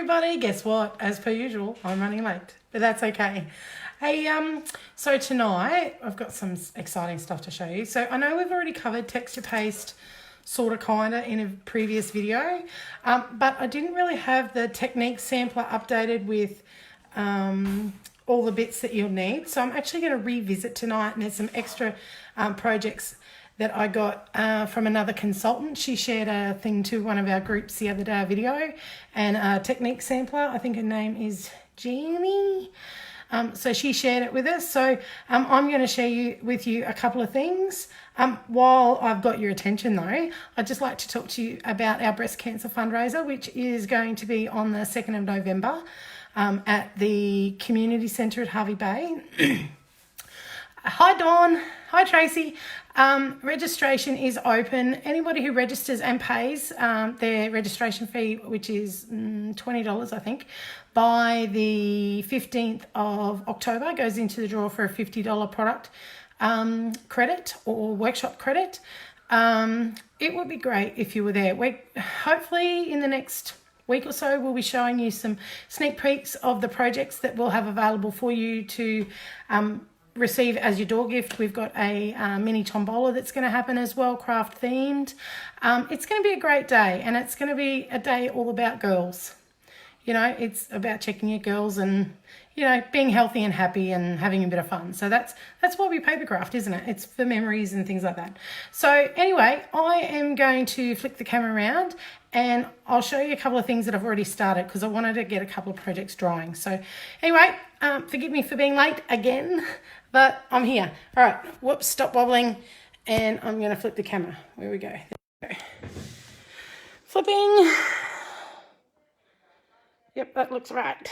everybody. Guess what? As per usual, I'm running late, but that's okay. Hey, so tonight I've got some exciting stuff to show you. So I know we've already covered texture paste, sort of, kinda, in a previous video, but I didn't really have the Technique sampler updated with all the bits that you'll need. So I'm actually going to revisit tonight, and there's some extra projects that I got from another consultant. She shared a thing to one of our groups the other day, a video, and a Technique sampler. I think her name is Jenny. So she shared it with us. So I'm going to share with you a couple of things. While I've got your attention though, I'd just like to talk to you about our breast cancer fundraiser, which is going to be on the 2nd of November at the community centre at Hervey Bay. Hi Dawn, hi Tracy. Registration is open. Anybody who registers and pays their registration fee, which is $20 I think, by the 15th of October goes into the draw for a $50 product credit or workshop credit. It would be great if you were there. Hopefully in the next week or so we'll be showing you some sneak peeks of the projects that we'll have available for you to receive as your door gift. We've got a mini tombola that's going to happen as well, craft themed. It's going to be a great day, and it's going to be a day all about girls. You know, it's about checking your girls and, you know, being healthy and happy and having a bit of fun. So that's why we paper craft, isn't it? It's for memories and things like that. So anyway, I am going to flick the camera around and I'll show you a couple of things that I've already started because I wanted to get a couple of projects drying. So anyway, forgive me for being late again, but I'm here. All right, whoops, stop wobbling, and I'm going to flip the camera. There we go. There we go. Flipping. Yep, that looks right.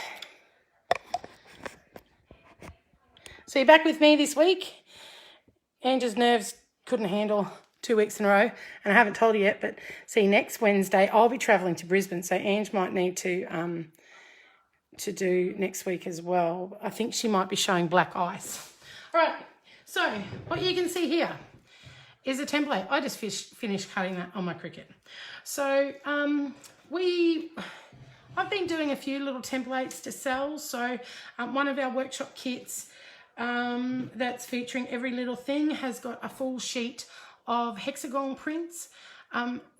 So you're back with me this week. Angie's nerves couldn't handle 2 weeks in a row, and I haven't told her yet, but see, next Wednesday I'll be travelling to Brisbane, so Ange might need to do next week as well. I think she might be showing black ice. All right, so what you can see here is a template. I just finished cutting that on my Cricut. So I've been doing a few little templates to sell. So one of our workshop kits that's featuring every little thing has got a full sheet of hexagon prints,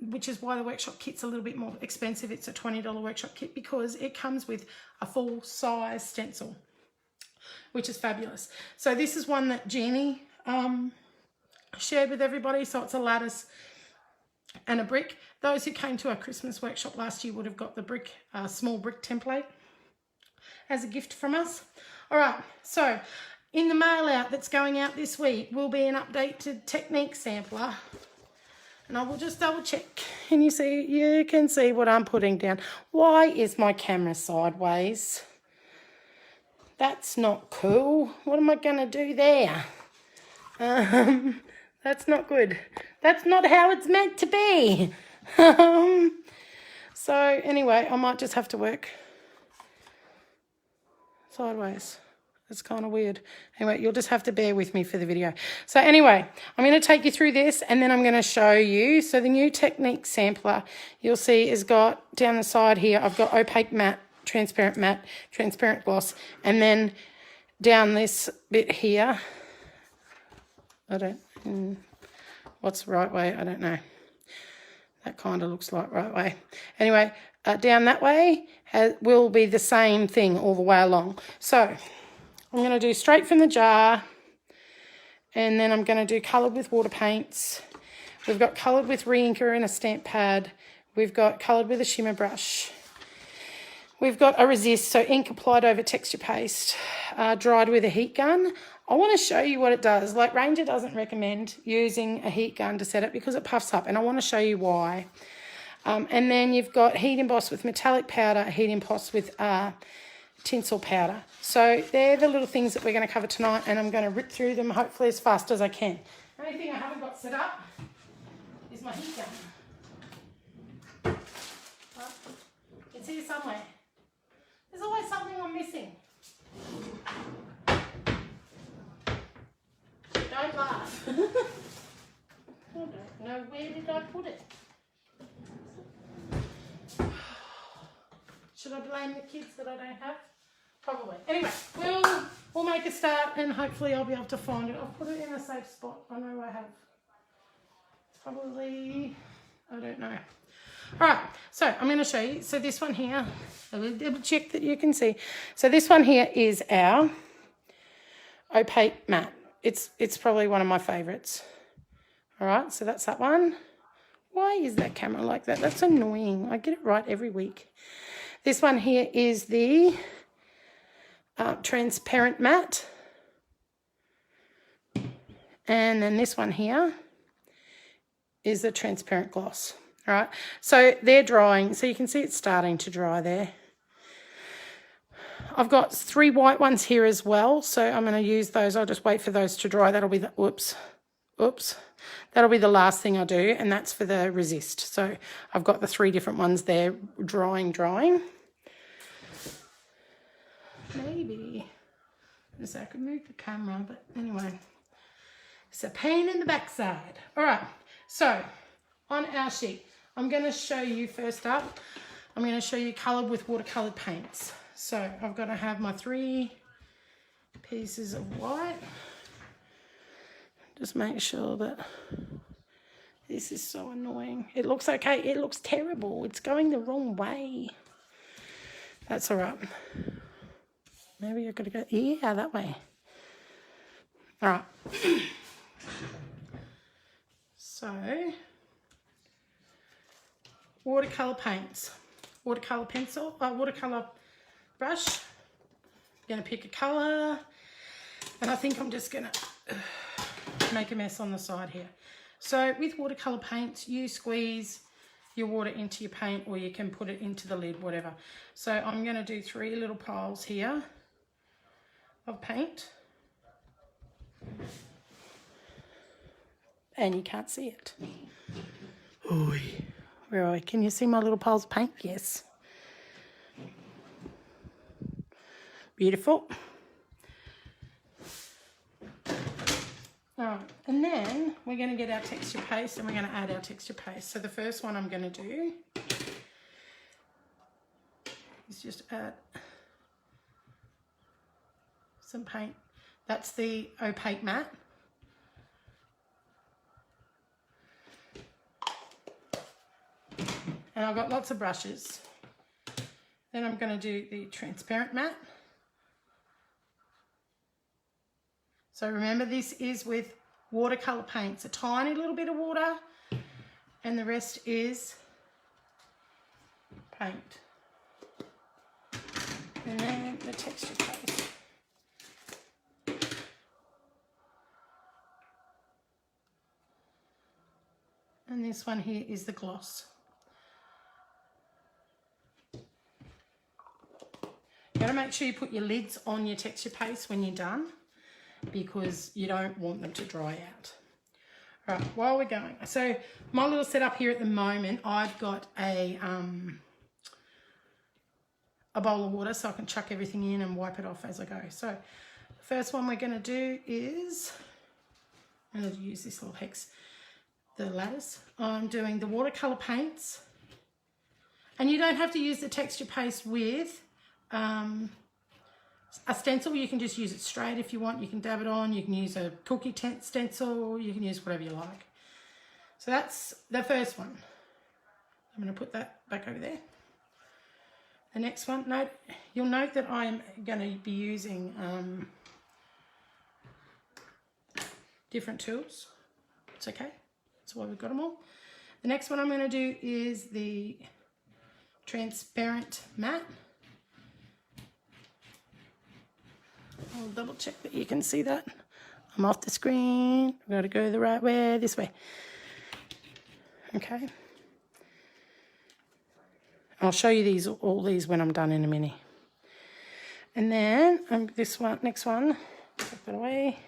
which is why the workshop kit's a little bit more expensive. It's a $20 workshop kit because it comes with a full size stencil, which is fabulous. So this is one that Jeannie shared with everybody. So it's a lattice and a brick. Those who came to our Christmas workshop last year would have got the brick, small brick template as a gift from us. All right, so in the mail out that's going out this week will be an updated Technique sampler. And I will just double check. And you can see what I'm putting down. Why is my camera sideways? That's not cool. What am I going to do there? That's not good. That's not how it's meant to be. So anyway, I might just have to work sideways. It's kind of weird. Anyway, you'll just have to bear with me for the video. So anyway, I'm going to take you through this and then I'm going to show you. So the new Technique sampler, you'll see, has got down the side here, I've got opaque matte, transparent gloss, and then down this bit here, what's the right way? I don't know. That kind of looks like right way. Anyway, down that way will be the same thing all the way along. So I'm going to do straight from the jar, and then I'm going to do coloured with water paints. We've got coloured with re-inker and a stamp pad. We've got coloured with a shimmer brush. We've got a resist, so ink applied over texture paste, dried with a heat gun. I want to show you what it does. Like, Ranger doesn't recommend using a heat gun to set it because it puffs up, and I want to show you why. And then you've got heat emboss with metallic powder, heat emboss with tinsel powder. So they're the little things that we're going to cover tonight, and I'm going to rip through them hopefully as fast as I can. The only thing I haven't got set up is my heat gun. Well, it's here somewhere. There's always something I'm missing. Don't laugh. I don't know, where did I put it? Should I blame the kids that I don't have? Probably. Anyway, we'll make a start and hopefully I'll be able to find it. I'll put it in a safe spot. I know I have. It's probably, I don't know. All right, so I'm going to show you. So this one here, I will double check that you can see. So this one here is our opaque mat. It's probably one of my favourites. All right, so that's that one. Why is that camera like that? That's annoying. I get it right every week. This one here is the transparent mat. And then this one here is the transparent gloss. All right, so they're drying. So you can see it's starting to dry there. I've got 3 white ones here as well, so I'm going to use those. I'll just wait for those to dry. That'll be the, oops. That'll be the last thing I do, and that's for the resist. So I've got the 3 different ones there, drying. Maybe, so I could move the camera, but anyway, it's a pain in the backside. All right, so on our sheet, I'm going to show you first up, I'm going to show you coloured with watercoloured paints. So I've got to have my 3 pieces of white. Just make sure that this is so annoying. It looks okay. It looks terrible. It's going the wrong way. That's all right. Maybe I've got to go, yeah, that way. All right. So, watercolour paints. Watercolour pencil, watercolour brush. I'm going to pick a colour. And I think I'm just going to make a mess on the side here. So with watercolour paints, you squeeze your water into your paint or you can put it into the lid, whatever. So I'm going to do 3 little piles here of paint. And you can't see it. Ooh. Where are we? Can you see my little piles of paint? Yes. Beautiful. All right, and then we're going to get our texture paste and we're going to add our texture paste. So the first one I'm going to do is just add some paint. That's the opaque matte. And I've got lots of brushes. Then I'm going to do the transparent matte. So remember, this is with watercolour paints, a tiny little bit of water, and the rest is paint. And then the texture paste. And this one here is the gloss. You gotta make sure you put your lids on your texture paste when you're done, because you don't want them to dry out. All right, while we're going, so my little setup here at the moment, I've got a bowl of water so I can chuck everything in and wipe it off as I go. So the first one we're going to do is, I'm going to use this little hex, the lattice. I'm doing the watercolour paints, and you don't have to use the texture paste with a stencil. You can just use it straight if you want. You can dab it on, you can use a cookie stencil, you can use whatever you like. So that's the first one. I'm going to put that back over there. The next one, you'll note that I'm going to be using different tools. It's okay, that's why we've got them all. The next one I'm going to do is the transparent matte. I'll double check that you can see that. I'm off the screen. I've got to go the right way, this way. Okay. I'll show you all these when I'm done in a minute. And then this one, next one, put that away.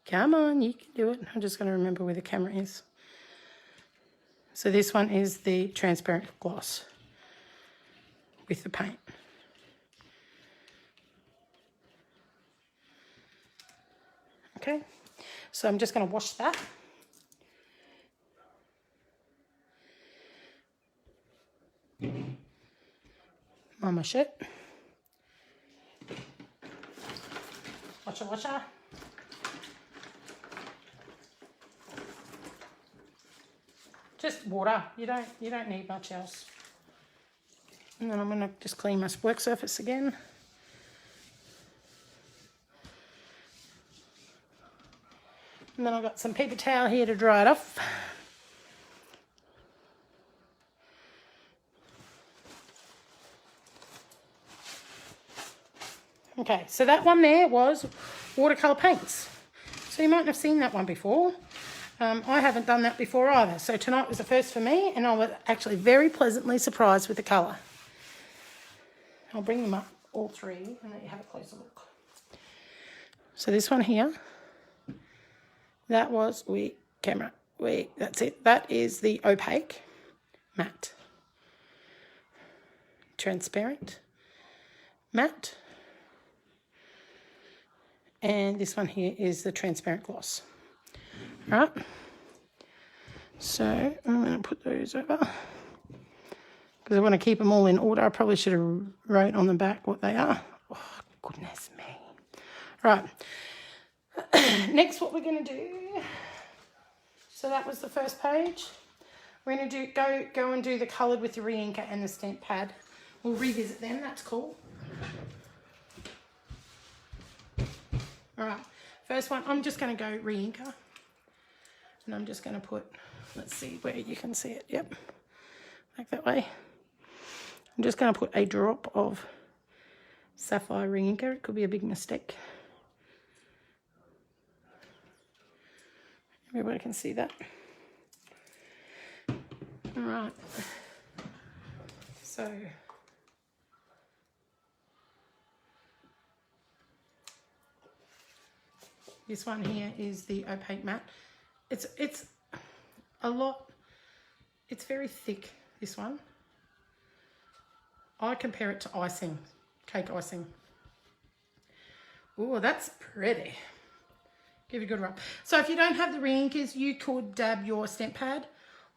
Come on, you can do it. I'm just going to remember where the camera is. So this one is the transparent gloss with the paint. Okay, so I'm just going to wash that. on my shirt. Watcha. Just water. You don't need much else. And then I'm going to just clean my work surface again. And then I've got some paper towel here to dry it off. Okay, so that one there was watercolour paints. So you mightn't have seen that one before. I haven't done that before either. So tonight was the first for me, and I was actually very pleasantly surprised with the colour. I'll bring them up, all three, and let you have a closer look. So this one here, that was, that's it. That is the opaque matte. Transparent matte. And this one here is the transparent gloss. All right. So I'm going to put those over because I want to keep them all in order. I probably should have wrote on the back what they are. Oh, goodness me. Right. Next, what we're going to do. So that was the first page. We're going to go and do the coloured with the re-inker and the stamp pad. We'll revisit them. That's cool. All right, first one, I'm just going to go re-inker. And I'm just going to put, let's see where you can see it. Yep, like that way. I'm just going to put a drop of sapphire re-inker. It could be a big mistake. Everybody can see that. All right. So this one here is the opaque matte. It's a lot, it's very thick, this one. I compare it to icing, cake icing. Oh, that's pretty. Give it a good rub. So if you don't have the re-inkers, you could dab your stamp pad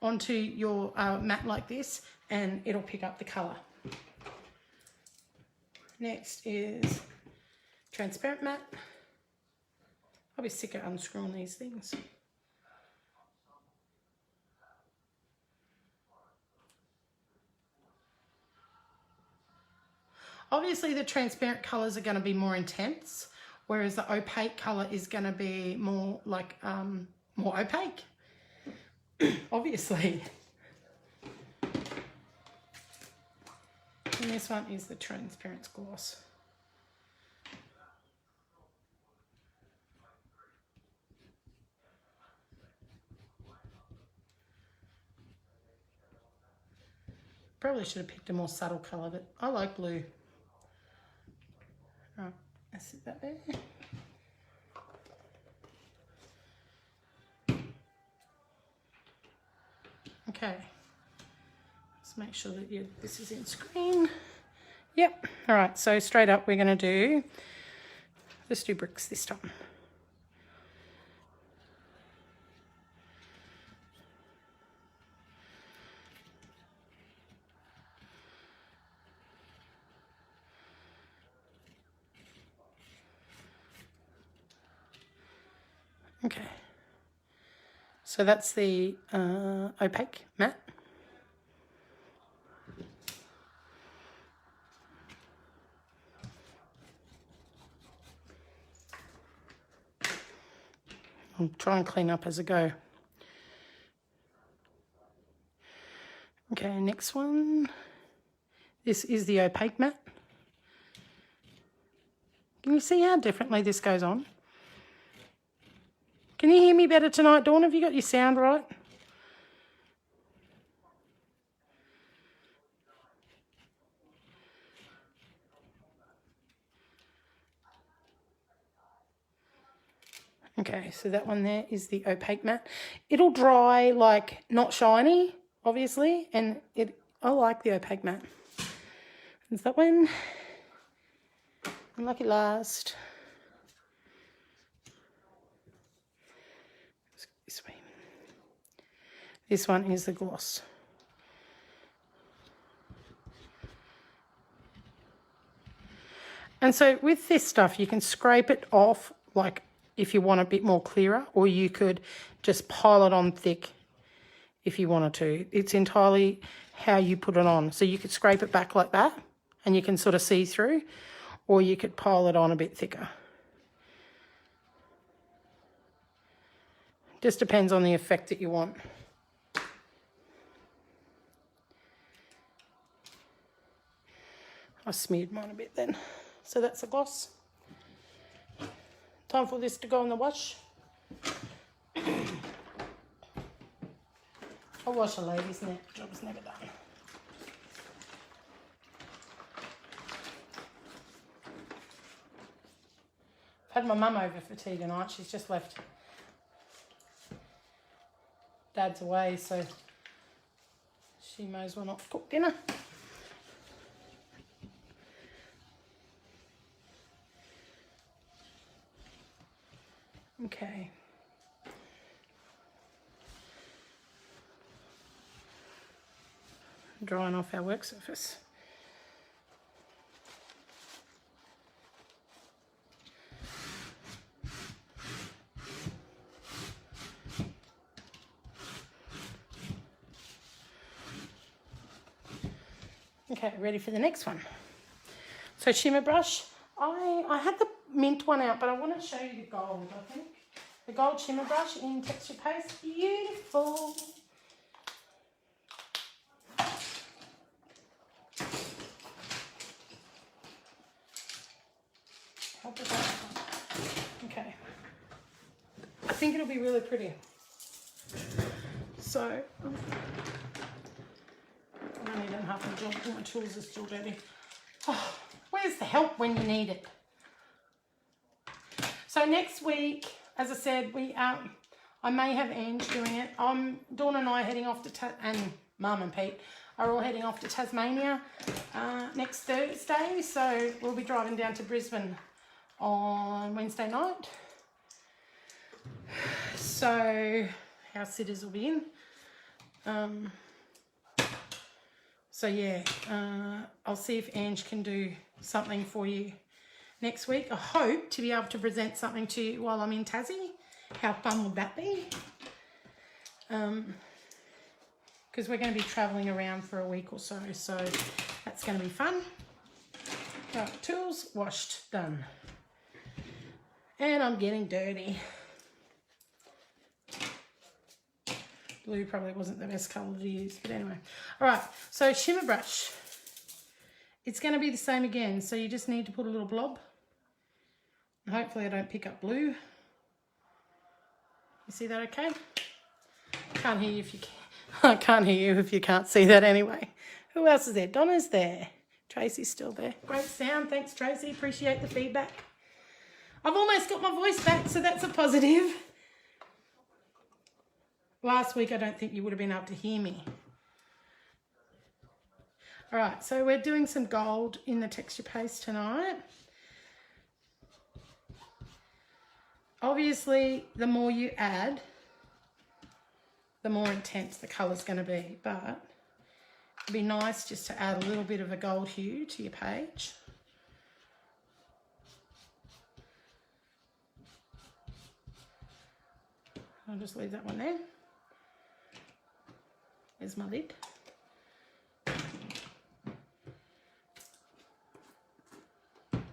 onto your mat like this and it'll pick up the colour. Next is transparent matte. I'll be sick of unscrewing these things. Obviously the transparent colours are going to be more intense, whereas the opaque colour is going to be more like, more opaque, obviously. And this one is the transparent gloss. Probably should have picked a more subtle colour, but I like blue. Right, let's sit that there. Okay, let's make sure that this is in screen. Yep, all right, so straight up we're going to let's do bricks this time. Okay, so that's the opaque matte. I'll try and clean up as I go. Okay, next one. This is the opaque matte. Can you see how differently this goes on? Can you hear me better tonight, Dawn? Have you got your sound right? Okay, so that one there is the opaque matte. It'll dry like not shiny, obviously, and I like the opaque matte. There's that one. Unlucky last. This way. This one is the gloss. And so with this stuff, you can scrape it off, like if you want a bit more clearer, or you could just pile it on thick if you wanted to. It's entirely how you put it on. So you could scrape it back like that and you can sort of see through, or you could pile it on a bit thicker. Just depends on the effect that you want. I smeared mine a bit then. So that's the gloss. Time for this to go in the wash. I'll wash a lady's net. Job's never done. I've had my mum over for tea tonight. She's just left. Dad's away, so she may as well not cook dinner. Okay. Drying off our work surface. Okay, ready for the next one. So shimmer brush. I had the mint one out, but I want to show you the gold, I think. The gold shimmer brush in Texture Paste. Beautiful. Okay. I think it'll be really pretty. So, I don't even have to job. All my tools are still dirty. Oh, where's the help when you need it? So next week, as I said, I may have Ange doing it. Dawn and I are heading off to and Mum and Pete are all heading off to Tasmania next Thursday. So we'll be driving down to Brisbane on Wednesday night. So our sitters will be in. So yeah, I'll see if Ange can do something for you next week. I hope to be able to present something to you while I'm in Tassie. How fun would that be? Because we're going to be travelling around for a week or so, so that's going to be fun. Right, tools washed, done. And I'm getting dirty. Blue probably wasn't the best colour to use, but anyway. All right, so shimmer brush. It's going to be the same again, so you just need to put a little blob. And hopefully I don't pick up blue. You see that okay? Can't hear you if you can. I can't hear you if you can't see that anyway. Who else is there? Donna's there. Tracy's still there. Great sound. Thanks, Tracy. Appreciate the feedback. I've almost got my voice back, so that's a positive. Last week, I don't think you would have been able to hear me. All right, so we're doing some gold in the texture paste tonight. Obviously, the more you add, the more intense the colour's going to be, but it'd be nice just to add a little bit of a gold hue to your page. I'll just leave that one there. There's my lid.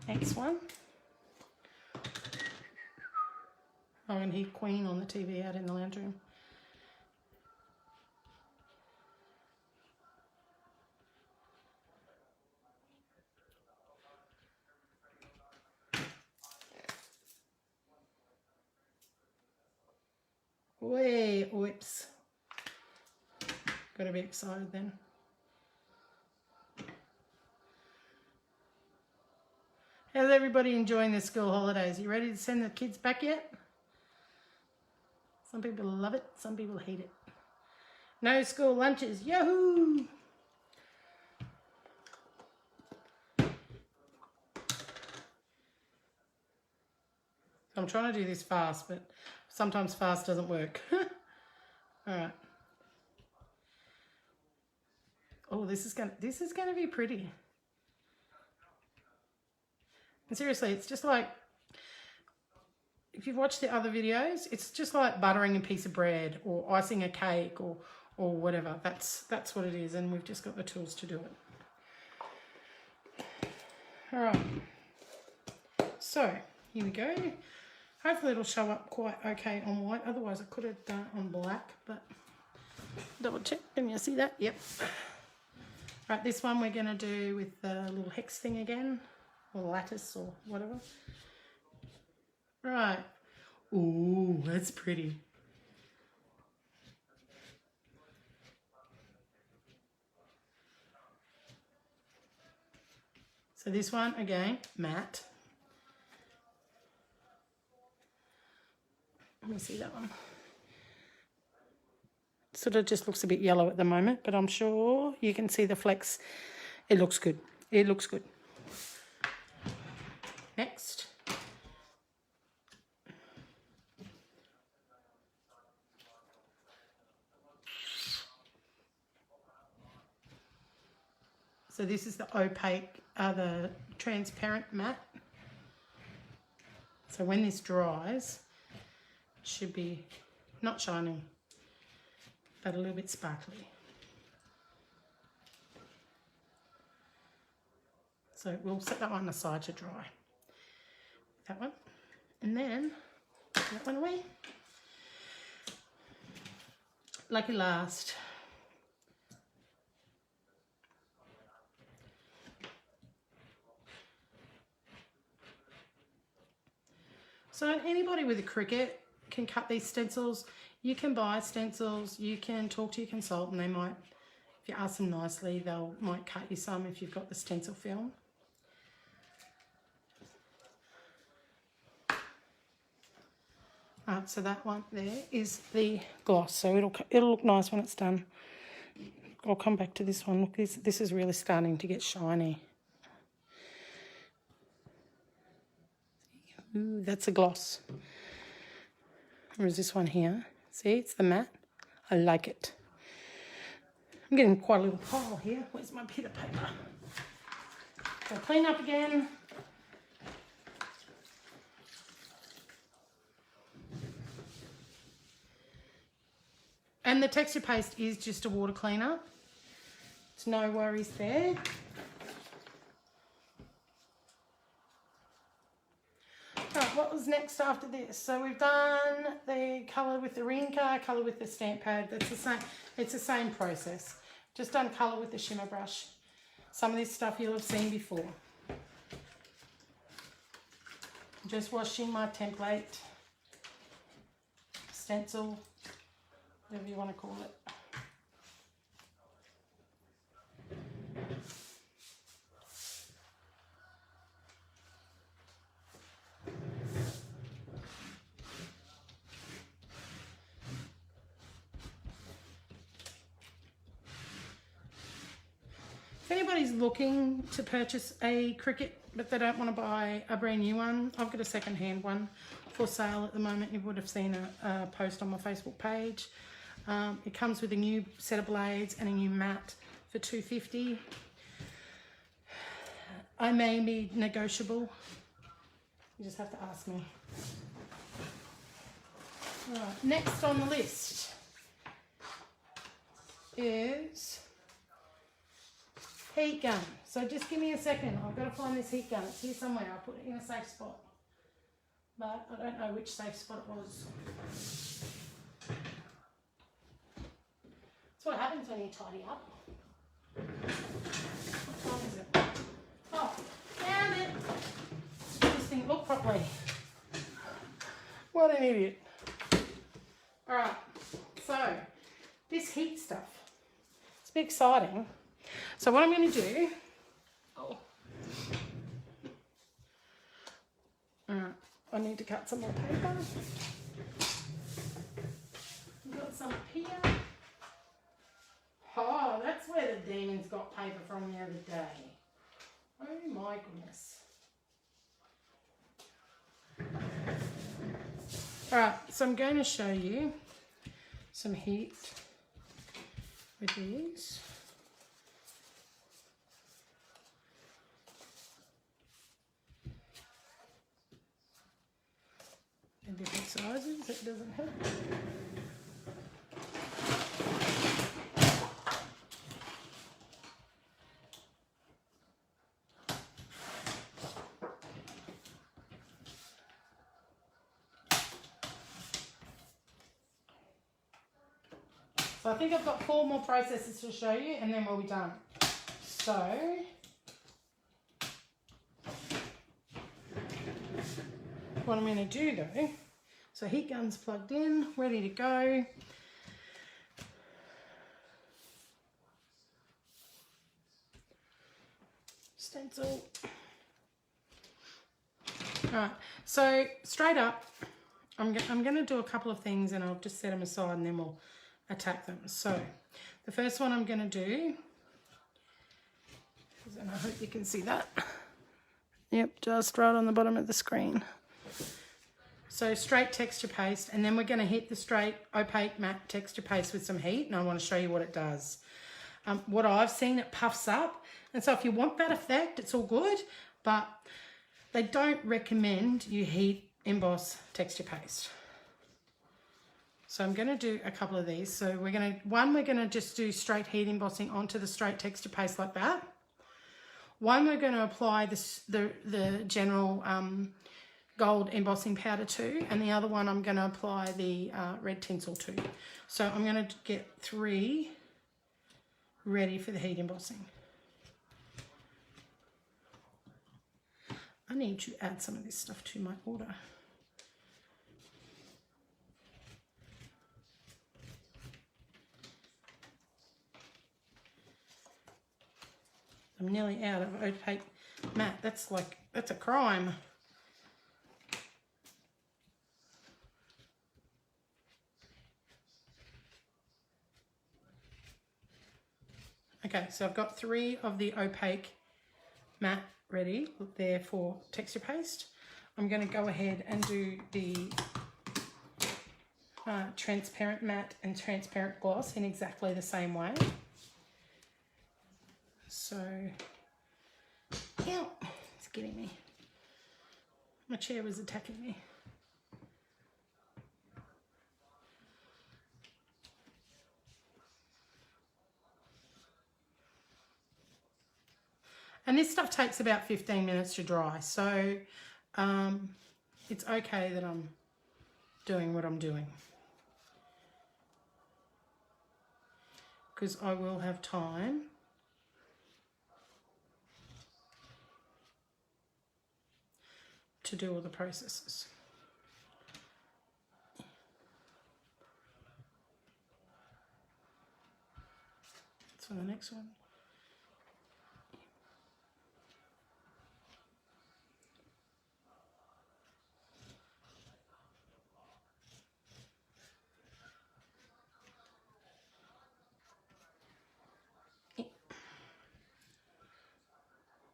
Next one. I can hear Queen on the TV out in the lounge room. Way, whoops. Got to be excited then. How's everybody enjoying their school holidays? You ready to send the kids back yet? Some people love it, some people hate it. No school lunches, yahoo! I'm trying to do this fast, but sometimes fast doesn't work. All right. Oh, this is gonna be pretty. And seriously, it's just like, if you've watched the other videos, it's just like buttering a piece of bread or icing a cake or whatever. That's what it is, and we've just got the tools to do it. All right. So here we go. Hopefully it'll show up quite okay on white. Otherwise I could have done it on black, but double check. Can you see that? Yep. Right, this one we're going to do with the little hex thing again, or lattice or whatever. Right. Ooh, that's pretty. So this one, again, matte. Let me see that one. Sort of just looks a bit yellow at the moment, but I'm sure you can see the flecks. It looks good. It looks good. Next. So this is the opaque, the transparent matte. So when this dries, it should be not shiny, but a little bit sparkly. So we'll set that one aside to dry. That one. And then put that one away. Lucky last. So anybody with a Cricut can cut these stencils. You can buy stencils. You can talk to your consultant. They might, if you ask them nicely, might cut you some if you've got the stencil film. So that one there is the gloss. So it'll look nice when it's done. I'll come back to this one. Look, this is really starting to get shiny. Ooh, that's a gloss. Whereas this one here, see, it's the matte. I like it. I'm getting quite a little pile here. Where's my bit of paper? So clean up again. And the texture paste is just a water cleaner. It's no worries there. Right, what was next after this? So we've done the colour with the Rinka, colour with the stamp pad. That's the same. It's the same process. Just done colour with the shimmer brush. Some of this stuff you'll have seen before. Just washing my template, stencil, whatever you want to call it. If anybody's looking to purchase a Cricut but they don't want to buy a brand new one, I've got a second-hand one for sale at the moment. You would have seen a post on my Facebook page. It comes with a new set of blades and a new mat for $250. I may be negotiable. You just have to ask me. Right, next on the list is heat gun. So just give me a second. I've got to find this heat gun. It's here somewhere. I'll put it in a safe spot. But I don't know which safe spot it was. That's what happens when you tidy up. What time is it? Oh, found it. This didn't look properly. What an idiot. Alright, so this heat stuff. It's a bit exciting. So what I'm going to do, I need to cut some more paper. I've got some here. Oh, that's where the demons got paper from the other day. Oh my goodness. Alright, so I'm going to show you some heat with these. so it doesn't hurt. So I think I've got 4 more processes to show you and then we'll be done. So what I'm going to do though, so heat gun's plugged in, ready to go. Stencil. Alright, so straight up, I'm going to do a couple of things and I'll just set them aside and then we'll attack them. So the first one I'm going to do, and I hope you can see that. Yep, just right on the bottom of the screen. So straight texture paste, and then we're going to hit the straight opaque matte texture paste with some heat, and I want to show you what it does. What I've seen, it puffs up, and so if you want that effect, it's all good, but they don't recommend you heat emboss texture paste. So I'm going to do a couple of these. So we're going to just do straight heat embossing onto the straight texture paste like that. One, we're going to apply the general gold embossing powder to, and the other one I'm going to apply the red tinsel to. So I'm going to get 3 ready for the heat embossing. I need to add some of this stuff to my order. I'm nearly out of opaque matte. That's a crime. Okay, so I've got 3 of the opaque matte ready there for texture paste. I'm going to go ahead and do the transparent matte and transparent gloss in exactly the same way. So, ow, it's getting me. My chair was attacking me. And this stuff takes about 15 minutes to dry, so it's okay that I'm doing what I'm doing, because I will have time to do all the processes. So the next one.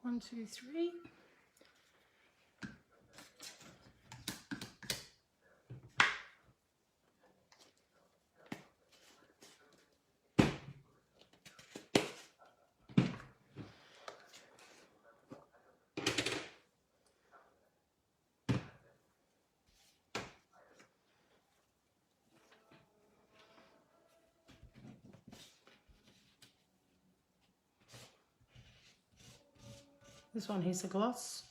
One, two, three. This one here's the gloss.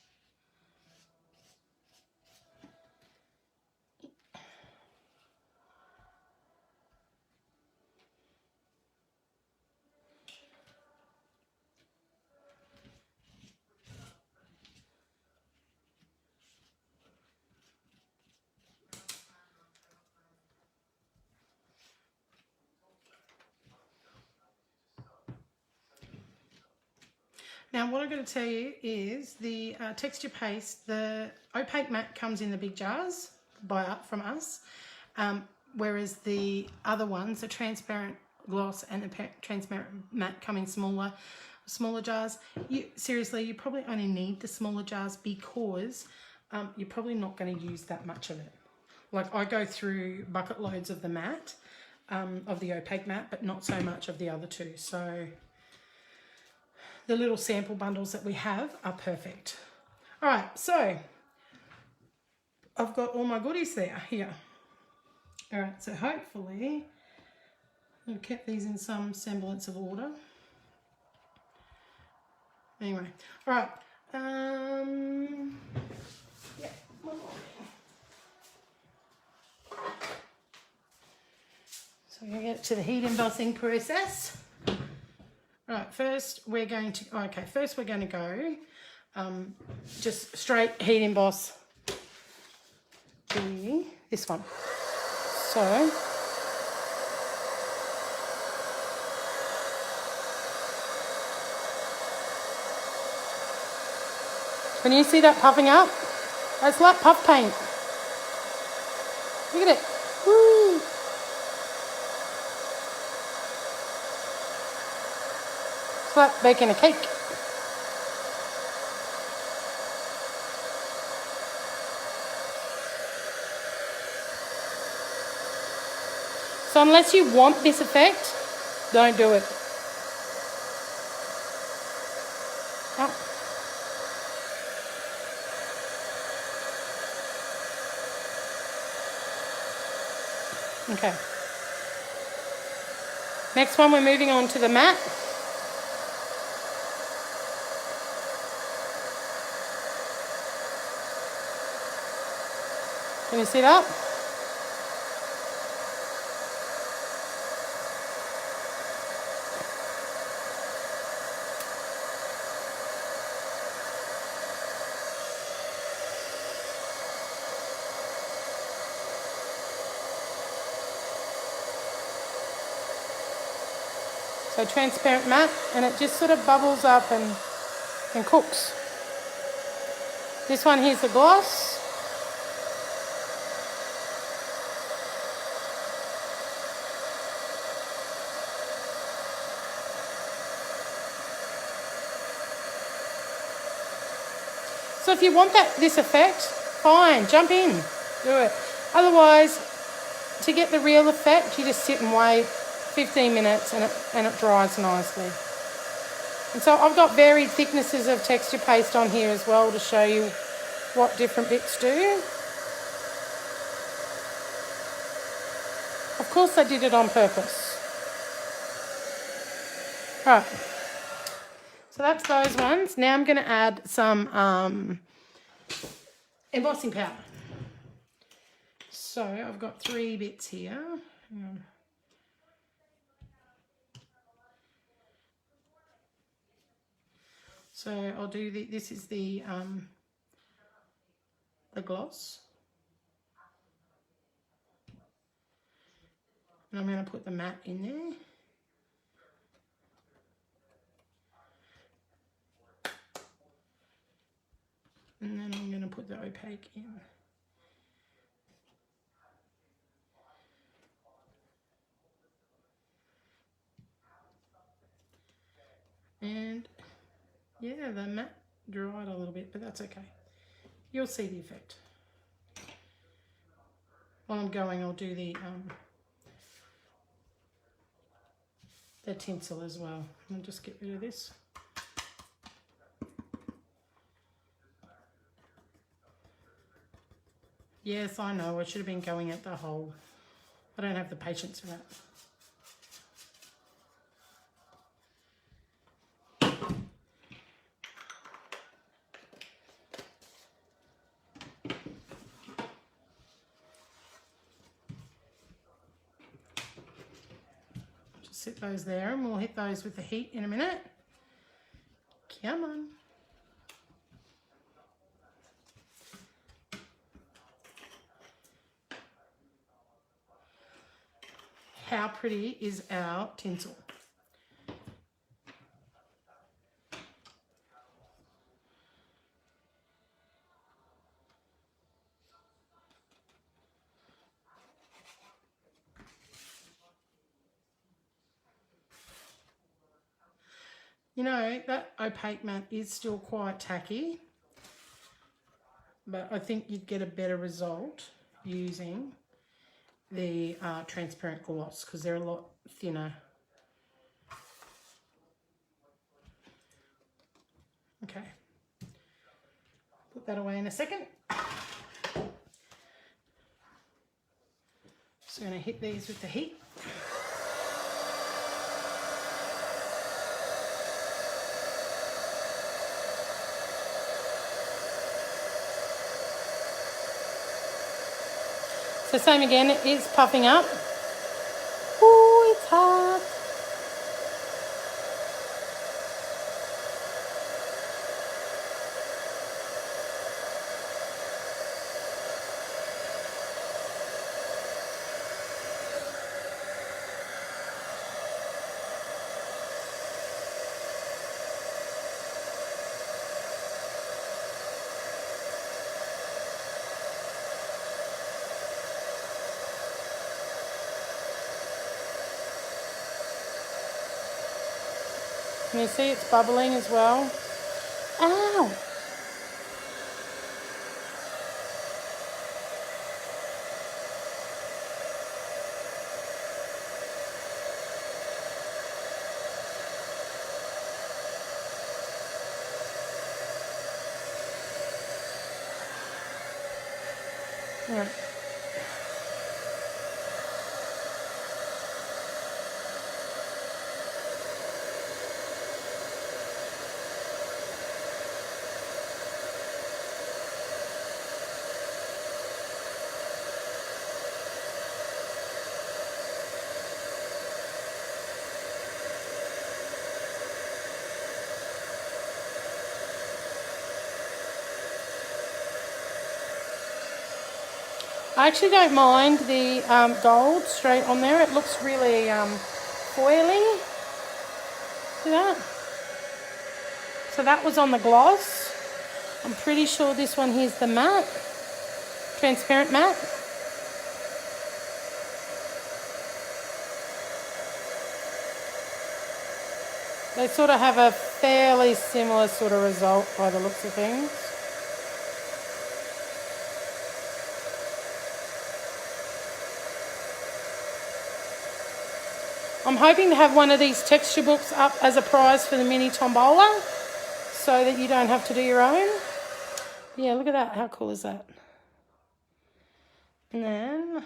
Now what I'm going to tell you is the texture paste, the opaque matte comes in the big jars from us, whereas the other ones, the transparent gloss and the transparent matte, come in smaller jars. Seriously, you probably only need the smaller jars because you're probably not going to use that much of it. Like I go through bucket loads of the matte, of the opaque matte, but not so much of the other two. So the little sample bundles that we have are perfect. All right, so I've got all my goodies here. All right, so hopefully I've kept these in some semblance of order. Anyway, all right. Yeah, one more. So we're going to get to the heat embossing process. Right, first we're going to go just straight heat emboss this one. So can you see that puffing up? It's like puff paint. Look at it. Woo! It's like baking a cake. So unless you want this effect, don't do it. Oh. Okay. Next one, we're moving on to the mat. Can you see that? So transparent mat, and it just sort of bubbles up and cooks. This one here's the gloss. So if you want this effect, fine, jump in, do it. Otherwise, to get the real effect, you just sit and wait 15 minutes and it dries nicely. And so I've got varied thicknesses of texture paste on here as well to show you what different bits do. Of course I did it on purpose. Right. So that's those ones. Now I'm going to add some embossing powder. So I've got 3 bits here. Hang on. So I'll do this is the gloss. And I'm going to put the matte in there. And then I'm going to put the opaque in. And yeah, the matte dried a little bit, but that's okay. You'll see the effect. While I'm going, I'll do the tinsel as well. I'll just get rid of this. Yes, I know, I should have been going at the whole. I don't have the patience for that. Just sit those there and we'll hit those with the heat in a minute. Come on. How pretty is our tinsel? You know, that opaque matte is still quite tacky, but I think you'd get a better result using the transparent gloss because they're a lot thinner. Okay, put that away in a second. Just going to hit these with the heat. So same again, it is puffing up. Ooh, it's hot. Can you see it's bubbling as well? Ow! Yeah. I actually don't mind the gold straight on there. It looks really foily. See that? So that was on the gloss. I'm pretty sure this one here's the matte, transparent matte. They sort of have a fairly similar sort of result by the looks of things. I'm hoping to have one of these texture books up as a prize for the mini tombola so that you don't have to do your own. Yeah, look at that. How cool is that? And then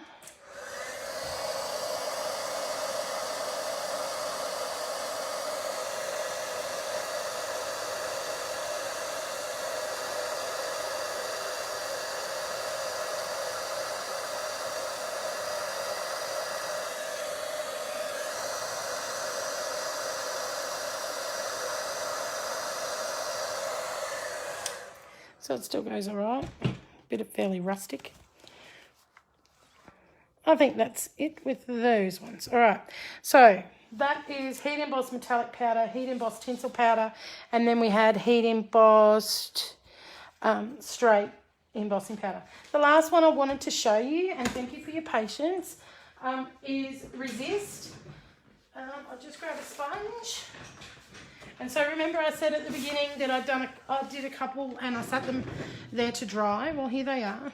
so it still goes all right. Bit of fairly rustic. I think that's it with those ones. All right. So that is heat embossed metallic powder, heat embossed tinsel powder, and then we had heat embossed straight embossing powder. The last one I wanted to show you, and thank you for your patience, is Resist. I'll just grab a sponge. And so remember I said at the beginning that I did a couple and I sat them there to dry. Well, here they are.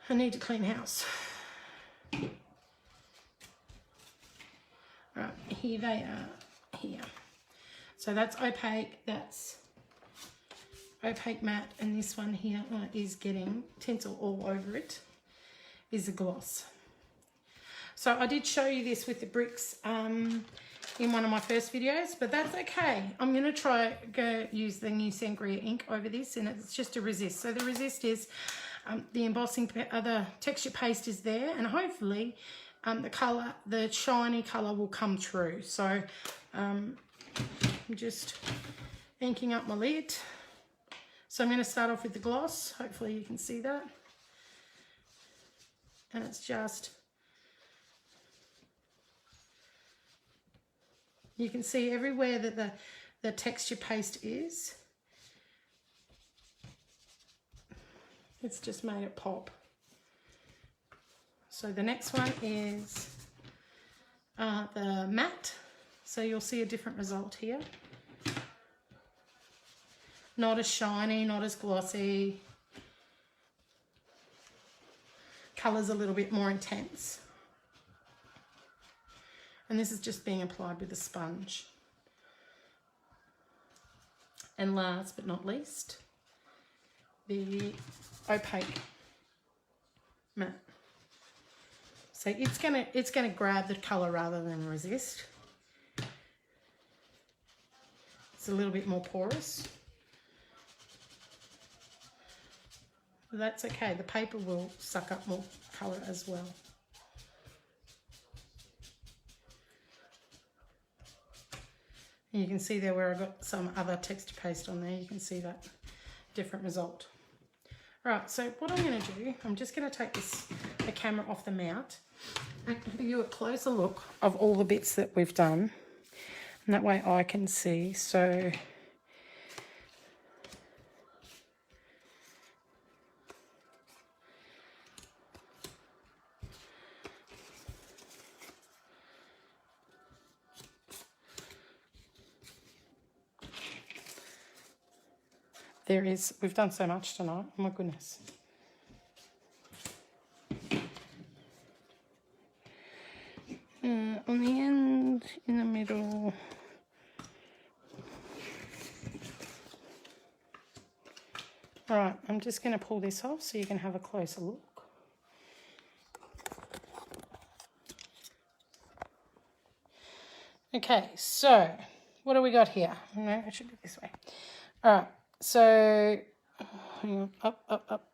I need to clean house. Right, here they are, here. So that's opaque matte, and this one here is getting tinsel all over it, is a gloss. So I did show you this with the bricks in one of my first videos, but that's okay. I'm going to go use the new Sangria ink over this, and it's just a Resist. So the Resist is the embossing, the texture paste is there, and hopefully the colour, the shiny colour will come through. So I'm just inking up my lid. So I'm going to start off with the gloss. Hopefully you can see that. And it's just, you can see everywhere that the texture paste is. It's just made it pop. So the next one is the matte. So you'll see a different result here. Not as shiny, not as glossy. Colour's a little bit more intense. And this is just being applied with a sponge. And last but not least, the opaque matte. So it's gonna grab the colour rather than resist. It's a little bit more porous. But that's okay. The paper will suck up more colour as well. And you can see there where I got some other texture paste on there. You can see that different result. Right, so what I'm going to do, I'm just going to take the camera off the mount and give you a closer look of all the bits that we've done. And that way I can see. So we've done so much tonight, oh my goodness. On the end, in the middle. Right, I'm just going to pull this off so you can have a closer look. Okay, so what do we got here? No, it should be this way. All right, so hang on, up.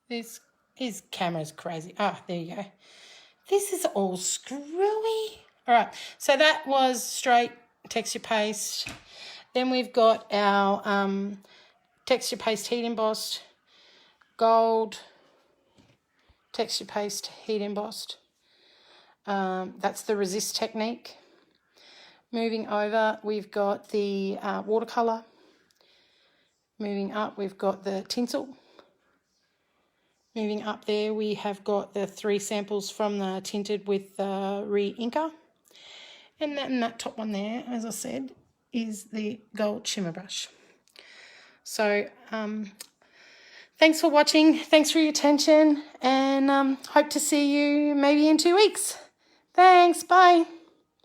His camera's crazy. Ah, there you go. This is all screwy. All right, so that was straight texture paste. Then we've got our texture paste heat embossed, gold texture paste heat embossed. That's the resist technique. Moving over, we've got the watercolour. Moving up, we've got the tinsel. Moving up there, we have got the 3 samples from the tinted with re-inker. And that top one there, as I said, is the gold shimmer brush. So thanks for watching. Thanks for your attention. And hope to see you maybe in 2 weeks. Thanks. Bye.